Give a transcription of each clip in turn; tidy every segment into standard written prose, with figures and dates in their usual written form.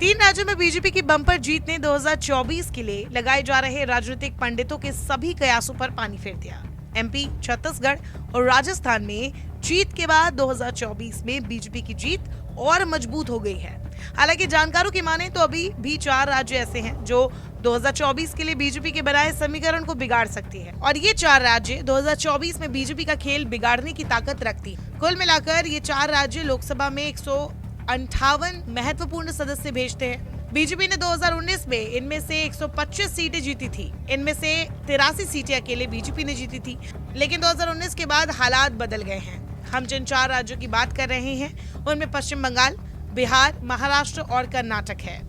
तीन राज्यों में बीजेपी की बम्पर जीत ने 2024 के लिए लगाए जा रहे राजनीतिक पंडितों के सभी कयासों पर पानी फेर दिया। एमपी, छत्तीसगढ़ और राजस्थान में जीत के बाद 2024 में बीजेपी की जीत और मजबूत हो गई है। हालांकि जानकारों की माने तो अभी भी 4 राज्य ऐसे हैं जो 2024 के लिए बीजेपी के बनाए समीकरण को बिगाड़ सकती है और ये 4 राज्य 2024 में बीजेपी का खेल बिगाड़ने की ताकत रखती है। कुल मिलाकर ये 4 राज्य लोकसभा में 158 महत्वपूर्ण सदस्य भेजते हैं। बीजेपी ने 2019 में इनमें से 125 सीटें जीती थी। इनमें से 83 सीटें अकेले बीजेपी ने जीती थी, लेकिन 2019 के बाद हालात बदल गए हैं। हम जिन 4 राज्यों की बात कर रहे हैं उनमें पश्चिम बंगाल, बिहार, महाराष्ट्र और कर्नाटक है।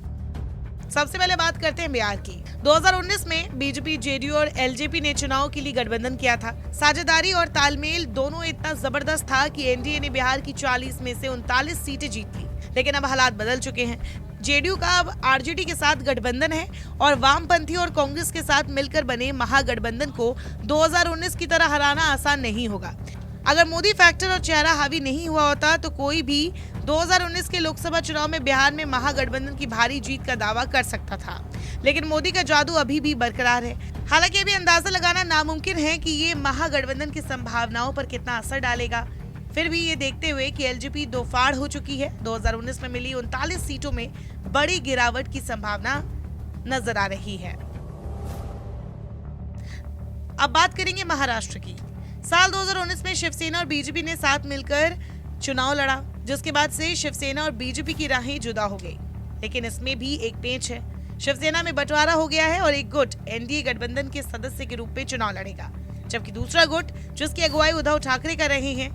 सबसे पहले बात करते हैं बिहार की। 2019 में बीजेपी, जेडीयू और एलजेपी ने चुनाव के लिए गठबंधन किया था। साझेदारी और तालमेल दोनों इतना जबरदस्त था कि एनडीए ने बिहार की 40 में से 39 सीटें जीत ली। लेकिन अब हालात बदल चुके हैं। जेडीयू का अब आरजेडी के साथ गठबंधन है और वामपंथी और कांग्रेस के साथ मिलकर बने महागठबंधन को 2019 की तरह हराना आसान नहीं होगा। अगर मोदी फैक्टर और चेहरा हावी नहीं हुआ होता तो कोई भी 2019 के लोकसभा चुनाव में बिहार में महागठबंधन की भारी जीत का दावा कर सकता था, लेकिन मोदी का जादू अभी भी बरकरार है। हालांकि अभी अंदाजा लगाना नामुमकिन है कि ये महागठबंधन की संभावनाओं पर कितना असर डालेगा। फिर भी ये देखते हुए कि एलजेपी दो फाड़ हो चुकी है, 2019 में मिली 39 सीटों में बड़ी गिरावट की संभावना नजर आ रही है। अब बात करेंगे महाराष्ट्र की। साल 2019 में शिवसेना और बीजेपी ने साथ मिलकर चुनाव लड़ा, जिसके बाद से शिवसेना और बीजेपी की राहें जुदा हो गई। लेकिन इसमें भी एक पेंच है। शिवसेना में बंटवारा हो गया है और एक गुट एनडीए गठबंधन के सदस्य के रूप में चुनाव लड़ेगा, जबकि दूसरा गुट, जिसकी अगुवाई उद्धव ठाकरे कर रहे हैं,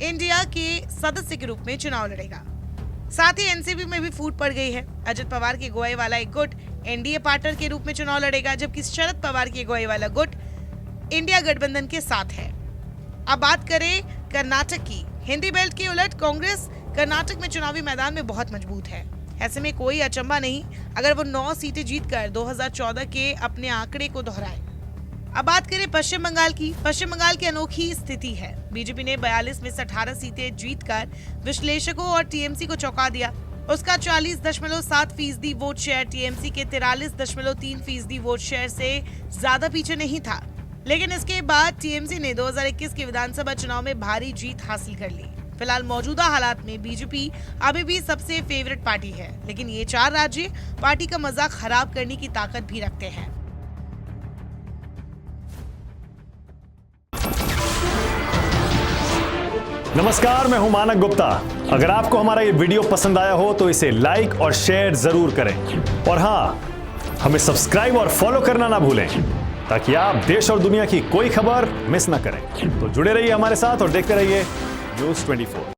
इंडिया के सदस्य के रूप में चुनाव लड़ेगा। साथ ही एनसीपी में भी फूट पड़ गई है। अजित पवार की अगुवाई वाला एक गुट एनडीए पार्टनर के रूप में चुनाव लड़ेगा, जबकि शरद पवार की अगुवाई वाला गुट इंडिया गठबंधन के साथ है। अब बात करें कर्नाटक की। हिंदी बेल्ट के उलट कांग्रेस कर्नाटक में चुनावी मैदान में बहुत मजबूत है। ऐसे में कोई अचंभा नहीं अगर वो 9 सीटें जीतकर 2014 के अपने आंकड़े को दोहराए। अब बात करें पश्चिम बंगाल की। पश्चिम बंगाल की अनोखी स्थिति है। बीजेपी ने 42 में से 18 सीटें जीतकर विश्लेषकों और टीएमसी को चौंका दिया। उसका 40.7% वोट शेयर टीएमसी के 43.3% वोट शेयर से ज्यादा पीछे नहीं था। लेकिन इसके बाद टीएमसी ने 2021 के विधानसभा चुनाव में भारी जीत हासिल कर ली। फिलहाल मौजूदा हालात में बीजेपी अभी भी सबसे फेवरेट पार्टी है, लेकिन ये 4 राज्य पार्टी का मजाक खराब करने की ताकत भी रखते हैं। नमस्कार, मैं हूं मानक गुप्ता। अगर आपको हमारा ये वीडियो पसंद आया हो तो इसे लाइक और शेयर जरूर करें और हाँ, हमें सब्सक्राइब और फॉलो करना ना भूलें ताकि आप देश और दुनिया की कोई खबर मिस ना करें। तो जुड़े रहिए हमारे साथ और देखते रहिए न्यूज़ 24।